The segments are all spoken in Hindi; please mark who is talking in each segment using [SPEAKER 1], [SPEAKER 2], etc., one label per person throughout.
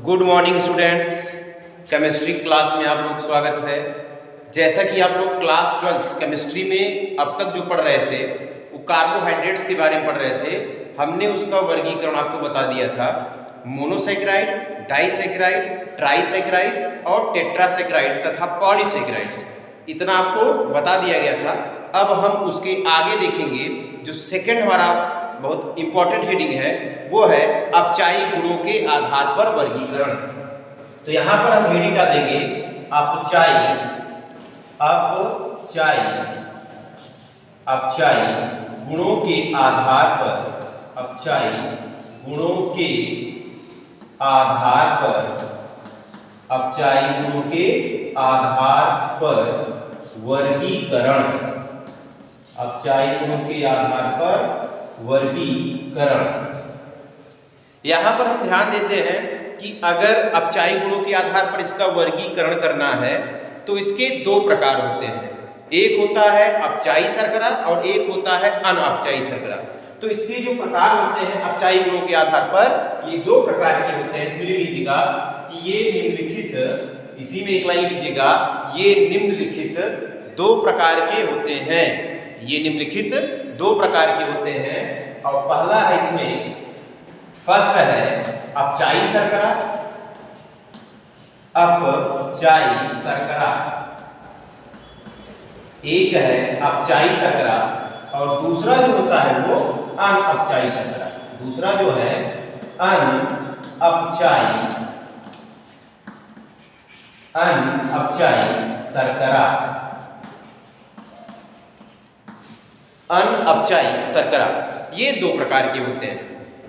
[SPEAKER 1] Good morning students. Chemistry class में आप लोग स्वागत है। जैसा कि आप लोग क्लास 12 केमिस्ट्री में अब तक जो पढ़ रहे थे वो कार्बोहाइड्रेट्स के बारे में पढ़ रहे थे। हमने उसका वर्गीकरण आपको बता दिया था, मोनोसैकेराइड, डाइसैकेराइड, ट्राइसैकेराइड और टेट्रासैकेराइड तथा पॉलीसैकेराइड्स। इतना आपको बता दिया गया था। अब हम उसके आगे देखेंगे। जो सेकंड हमारा बहुत इंपॉर्टेंट हेडिंग है वो है अपचायी गुणों के आधार पर वर्गीकरण। तो यहां पर हम हेडिंग डालेंगे अपचायी गुणों के आधार पर, अपचायी गुणों के आधार पर, अपचायी गुणों के आधार पर वर्गीकरण, अपचायी गुणों के आधार पर वर्गीकरण। यहां पर हम ध्यान देते हैं कि अगर अपचायी गुणों के आधार पर इसका वर्गीकरण करना है तो इसके दो प्रकार होते हैं। एक होता है अपचायी शर्करा और एक होता है अनअपचायी शर्करा। तो इसके जो प्रकार होते हैं अपचायी गुणों के आधार पर, ये दो प्रकार के होते हैं। इसमें लीजिएगा कि ये निम्नलिखित, इसी में एक लाइन लीजिएगा, ये निम्नलिखित दो प्रकार के होते हैं। ये निम्नलिखित दो प्रकार के होते हैं और पहला है इसमें, फर्स्ट है अपचायी शर्करा, अपचायी शर्करा। एक है अपचायी शर्करा और दूसरा जो होता है वो अनअपचायी शर्करा। दूसरा जो है अनअपचायी शर्करा, अनअपचायी शर्करा। ये दो प्रकार के होते हैं।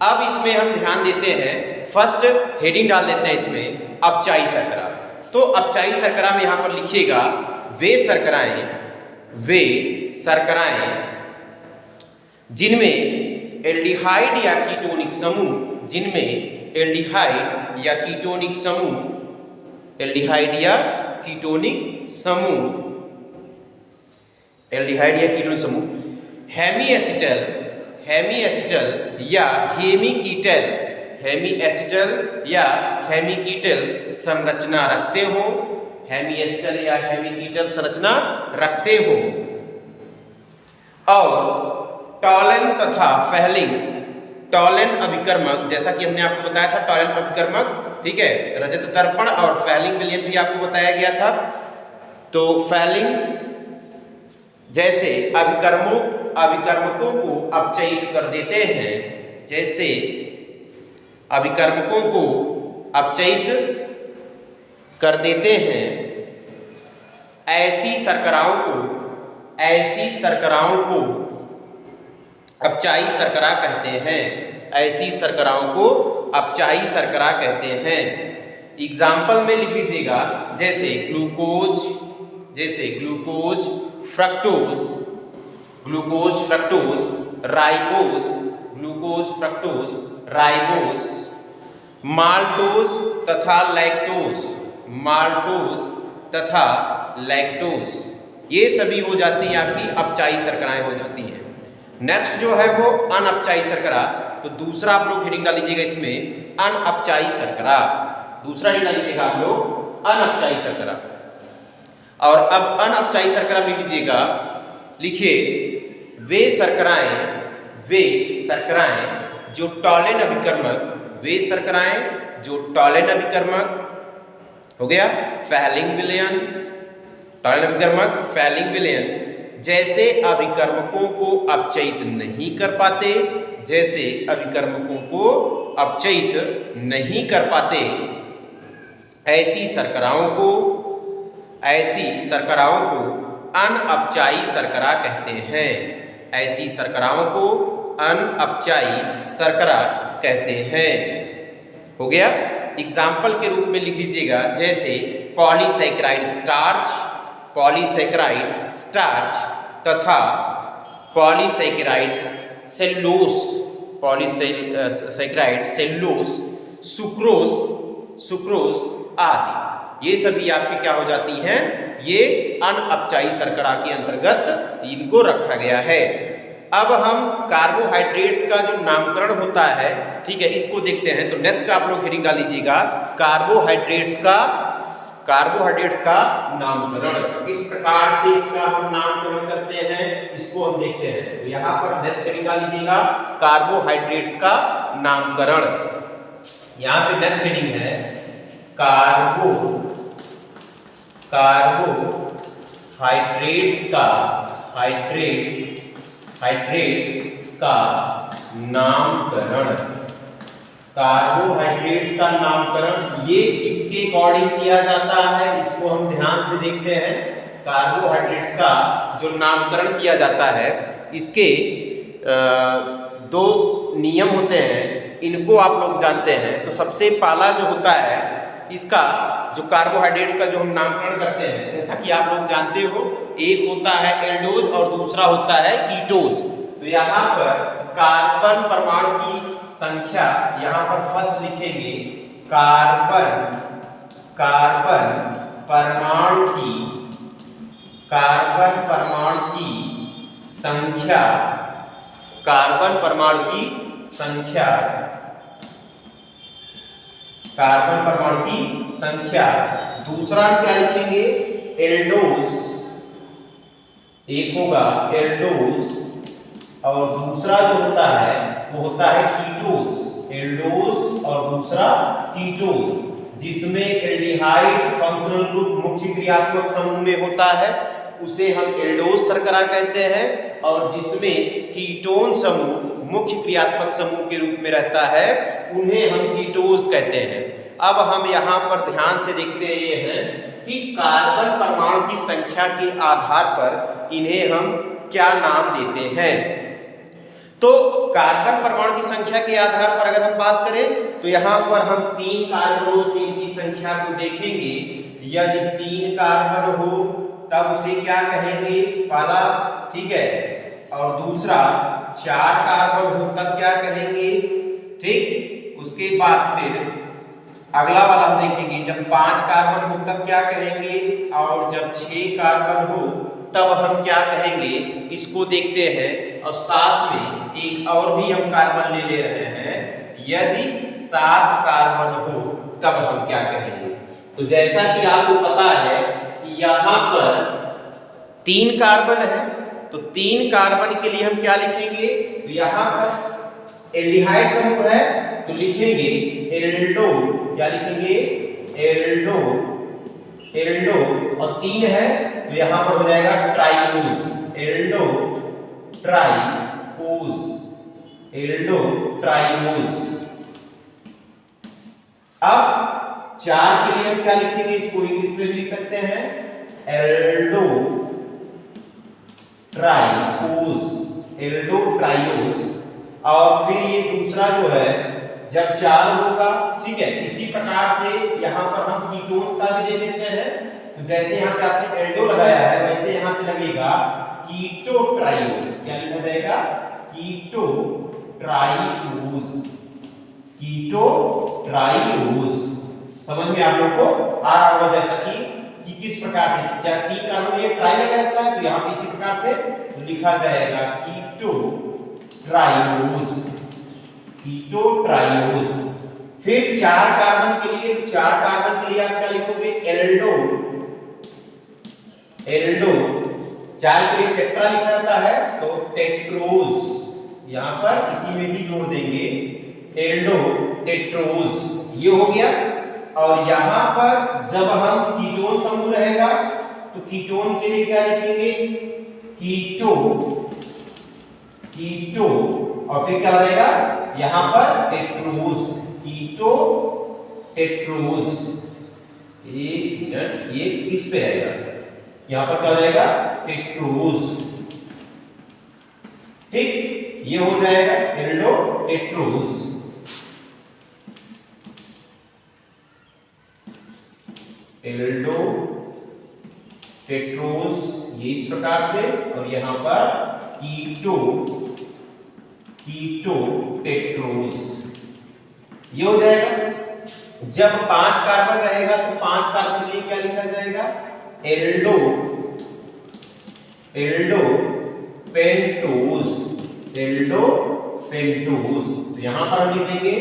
[SPEAKER 1] अब इसमें हम ध्यान देते हैं, फर्स्ट हेडिंग डाल देते हैं इसमें अपचायी शर्करा। तो अपचायी शर्करा में यहां पर लिखिएगा वे शर्कराएं जिनमें एल्डिहाइड या कीटोनिक समूह, जिनमें एल्डिहाइड या कीटोनिक समूह, एल्डिहाइड या कीटोनिक समूह, एल्डिहाइड या कीटोनिक समूह हेमी एसिटल या हेमीकीटल, हेमी एसिटल या हेमीकीटल संरचना रखते हो, हेमी एसिटल या हेमीकीटल संरचना रखते हो। और टॉलन तथा फेहलिंग, टॉलन अभिकर्मक, जैसा कि हमने आपको बताया था, टॉलन अभिकर्मक, ठीक है, रजत दर्पण और फेहलिंग विलयन भी आपको बताया गया था। तो फेहलिंग जैसे अभिकर्मकों को अपचयित कर देते हैं, जैसे अभिकर्मकों को अपचयित कर देते हैं, ऐसी शर्कराओं को अपचायी शर्करा कहते हैं। ऐसी शर्कराओं को अपचायी शर्करा कहते हैं। एग्जाम्पल में लिख लीजिएगा, जैसे ग्लूकोज, फ्रक्टोज, राइबोज, माल्टोज तथा लैक्टोज, ये सभी हो जाती हैं आपकी अपचायी शर्कराएं हो जाती हैं। नेक्स्ट जो है वो अनअपचायी शर्करा। तो दूसरा आप लोग हेडिंग डाल लीजिएगा इसमें अनअपचायी शर्करा। दूसरा हेडिंग डाल लीजिएगा आप लोग अनअपचायी शर्करा। और अब अनअपचायी शर्करा में लीजिएगा, लिखिए वे शर्कराएं जो टॉलन अभिकर्मक, वे शर्कराएं जो टॉलन अभिकर्मक हो गया, फेहलिंग विलयन, टॉलन अभिकर्मक, फेहलिंग विलयन जैसे अभिकर्मकों को अपचयित नहीं कर पाते, जैसे अभिकर्मकों को अपचयित नहीं कर पाते, ऐसी शर्कराओं को अनअपचायी शर्करा कहते हैं। ऐसी शर्कराओं को अनअपचायी शर्करा कहते हैं। हो गया। एग्जाम्पल के रूप में लिख लीजिएगा, जैसे पॉलीसैकेराइड स्टार्च तथा पॉलीसैकेराइड सेल्यूलोस, सुक्रोज आदि, ये सभी आपकी क्या हो जाती हैं, ये अनअपचायी शर्करा के अंतर्गत इनको रखा गया है। अब हम कार्बोहाइड्रेट्स का जो नामकरण होता है, ठीक है, इसको देखते हैं। तो नेक्स्ट आप लोग हेडिंग डाल लीजिएगा, कार्बोहाइड्रेट्स का नामकरण। किस प्रकार से इसका हम नामकरण करते हैं इसको हम देखते हैं। तो यहाँ पर नेक्स्ट हेडिंग डाल लीजिएगा, कार्बोहाइड्रेट्स का नामकरण। यहाँ पे नेक्स्ट हेडिंग है हाइड्रेट्स का नामकरण। कार्बोहाइड्रेट्स का नामकरण ये किसके अकॉर्डिंग किया जाता है, इसको हम ध्यान से देखते हैं। कार्बोहाइड्रेट्स का जो नामकरण किया जाता है, इसके दो नियम होते हैं, इनको आप लोग जानते हैं। तो सबसे पहला जो होता है इसका, जो कार्बोहाइड्रेट्स का जो हम नामकरण करते हैं, जैसा कि आप लोग जानते हो, एक होता है एल्डोज और दूसरा होता है कीटोज। तो यहाँ पर कार्बन परमाणु की संख्या, यहाँ पर फर्स्ट लिखेंगे कार्बन परमाणु की संख्या, कार्बन परमाणु की संख्या। दूसरा क्या लिखेंगे, एल्डोज, एक होगा एल्डोज और दूसरा जो होता है वो होता है कीटोज। एल्डोज और दूसरा कीटोज, जिसमें एल्डिहाइड फंक्शनल ग्रुप मुख्य क्रियात्मक समूह में होता है उसे हम एल्डोज शर्करा कहते हैं, और जिसमें कीटोन समूह मुख्य क्रियात्मक समूह के रूप में रहता है उन्हें हम कीटोज कहते हैं। अब हम यहाँ पर ध्यान से देखते हैं कि कार्बन परमाणु की संख्या के आधार पर इन्हें हम क्या नाम देते हैं। तो कार्बन परमाणु की संख्या के आधार पर अगर हम बात करें तो यहाँ पर हम 3 कार्बनों से इनकी संख्या को देखेंगे। यदि 3 कार्बन हो तब उसे क्या कहेंगे, पहला, ठीक है, और दूसरा 4 कार्बन हो तब क्या कहेंगे, ठीक। उसके बाद फिर अगला वाला हम देखेंगे, जब 5 कार्बन हो तब क्या कहेंगे, और जब 6 कार्बन हो तब हम क्या कहेंगे, इसको देखते हैं। और साथ में एक और भी हम कार्बन ले रहे हैं, यदि 7 कार्बन हो तब हम क्या कहेंगे। तो जैसा कि आपको पता है कि यहाँ पर 3 कार्बन है, तो 3 कार्बन के लिए हम क्या लिखेंगे, तो यहाँ पर एल्डिहाइड समूह है तो लिखेंगे एल्डो, क्या लिखेंगे, एल्डो, और 3 है तो यहाँ पर हो जाएगा ट्राइओज, एल्डो ट्राइओज। अब 4 के लिए हम क्या लिखेंगे, इसको इंग्लिश में भी लिख सकते हैं, एल्डो ट्राइओज। और फिर ये दूसरा जो है जब 4 होगा, ठीक है, इसी प्रकार से यहाँ पर हम कीटोन्स का भी देख लेते हैं। तो जैसे यहाँ पे आपने एल्डो लगाया है वैसे यहाँ पे लगेगा कीटो ट्राइओज, क्या लिखा जाएगा, कीटो ट्राइओज। समझ में आप लोग को आ रहा होगा, जैसा कि किस प्रकार से 3 कार्बन ये ट्राई लगा रहता है तो यहाँ पे इसी प्रकार से लिखा जाएगा कीटो ट्राइओज। फिर 4 कार्बन के लिए आप क्या लिखोगे, एल्डो 4 के लिए टेट्रा लिखा जाता है तो टेट्रोज, यहाँ पर इसी में भी जोड़ देंगे एल्डो टेट्रोज, ये हो गया। और यहाँ पर जब हम कीटोन समूह रहेगा तो कीटोन के लिए क्या लिखेंगे, कीटो, और फिर क्या हो जाएगा यहाँ पर टेट्रोज, कीटो टेट्रोज। एक मिनट, ये किस पे रहेगा, यहाँ पर क्या हो जाएगा, टेट्रोज, ठीक, ये हो जाएगा एल्डो टेट्रोज। एल्डो टेट्रोज, ये इस प्रकार से, और यहाँ पर कीटो टेट्रोज, ये हो जाएगा। जब 5 कार्बन रहेगा तो 5 कार्बन के लिए क्या लिखा जाएगा, एल्डो पेंटोज, एल्डोपेंटोज। तो यहां पर हम लिख देंगे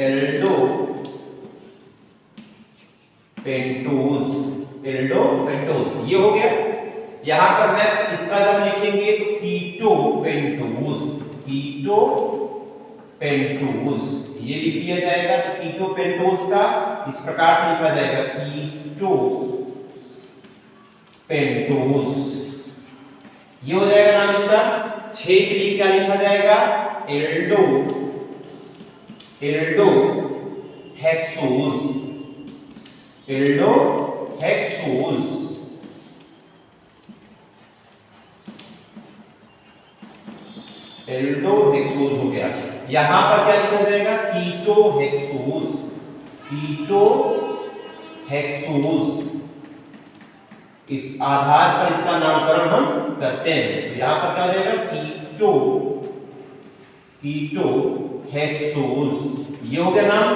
[SPEAKER 1] एल्डोपेंटोज, एल्डोपेंटोज ये हो गया। यहां पर नेक्स्ट इसका जब लिखेंगे तो कीटोपेंटोज, कीटोपेंटोज ये लिख दिया जाएगा। तो कीटोपेंटोज का इस प्रकार से लिखा जाएगा कीटोपेंटोज, ये हो जाएगा नाम इसका। 6 के लिए क्या लिखा जाएगा? Aldohexose, aldohexose. एल्डोहेक्सोज हो गया। यहां पर क्या लिखा जाएगा? कीटोहेक्सोज, कीटोहेक्सोज। इस आधार पर इसका नामकरण हम करते हैं। तो यहां पर क्या हो जाएगा? कीटोहेक्सोज ये हो गया नाम।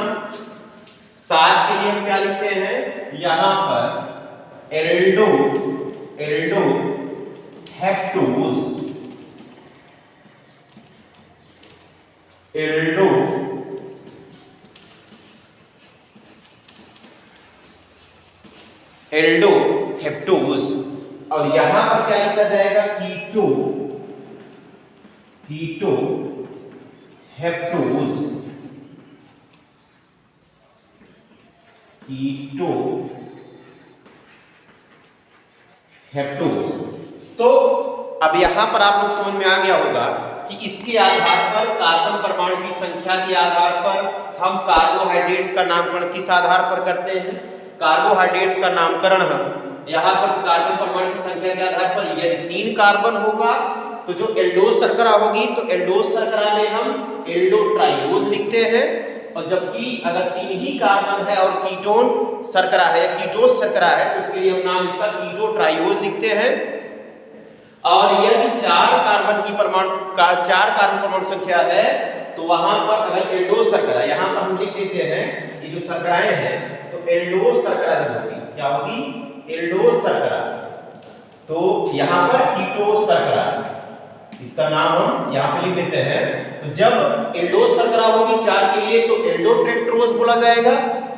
[SPEAKER 1] 7 के लिए हम क्या लिखते हैं? यहां पर एल्डोहेक्टोज, एल्डोहेक्टोज। और यहां पर क्या लिखा जाएगा? कीटोहेक्टोज, कीटोहेक्टोज। तो अब यहां पर आप लोग समझ में आ गया होगा कि इसके आधार पर, कार्बन परमाणु की संख्या के आधार पर हम कार्बोहाइड्रेट्स का नामकरण किस आधार पर करते हैं? कार्बोहाइड्रेट्स का नामकरण हम यहाँ पर कार्बन परमाणु की संख्या के आधार पर, यदि 3 कार्बन होगा तो जो एल्डोज शर्करा होगी तो एल्डोज शर्करा में हम एल्डोट्राइओज लिखते हैं। और जबकि अगर 3 ही कार्बन है और कीटोन शर्करा है या कीटोज शर्करा है तो उसके लिए हम नाम इसका कीटोट्राइओज लिखते हैं। और यदि 4 कार्बन परमाणु संख्या है तो वहां पर अगर एल्डोज शर्करा, यहां पर हम लिख देते हैं ये जो शर्कराएं हैं तो एल्डोज शर्करा जब होगी, क्या होगी? एल्डोज शर्करा। तो यहां पर कीटोज शर्करा, इसका नाम हम यहां पे लिख देते हैं। तो जब एल्डोज शर्करा होगी 4 के लिए तो एल्डोटेट्रोज बोला जाएगा,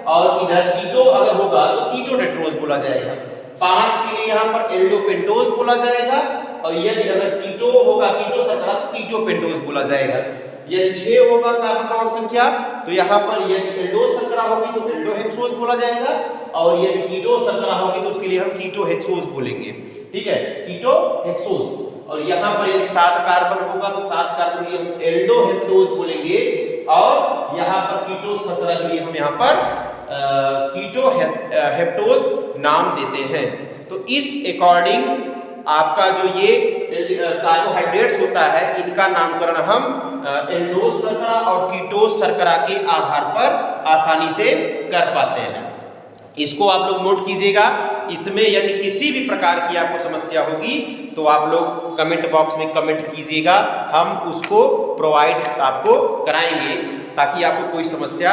[SPEAKER 1] और इधर कीटो अगर होगा तो कीटोटेट्रोज बोला जाएगा। 5 के लिए यहां पर एल्डोपेंटोज बोला जाएगा, और यदि अगर कीटो होगा, कीटो शर्करा, तो कीटोपेंटोज बोला जाएगा। यदि 6 होगा कार्बन परमाणु संख्या तो यहां पर यदि एल्डोज शर्करा होगी तो एल्डोहेक्सोज बोला जाएगा, और यदि कीटो शर्करा होगी तो उसके लिए हम कीटोहेक्सोज बोलेंगे। ठीक है, कीटोहेक्सोज। और यहां पर यदि 7 कार्बन होगा तो 7 कार्बन के लिए हम एल्डोहेप्टोज बोलेंगे, और यहां पर कीटो शर्करा के लिए हम यहां पर कीटोहेप्टोज नाम देते हैं। तो इस अकॉर्डिंग आपका जो ये कार्बोहाइड्रेट्स होता है इनका नामकरण हम एल्डोज शर्करा और कीटोज शर्करा के आधार पर आसानी से कर पाते हैं। इसको आप लोग नोट कीजिएगा। इसमें यदि किसी भी प्रकार की आपको समस्या होगी तो आप लोग कमेंट बॉक्स में कमेंट कीजिएगा, हम उसको प्रोवाइड आपको कराएंगे ताकि आपको कोई समस्या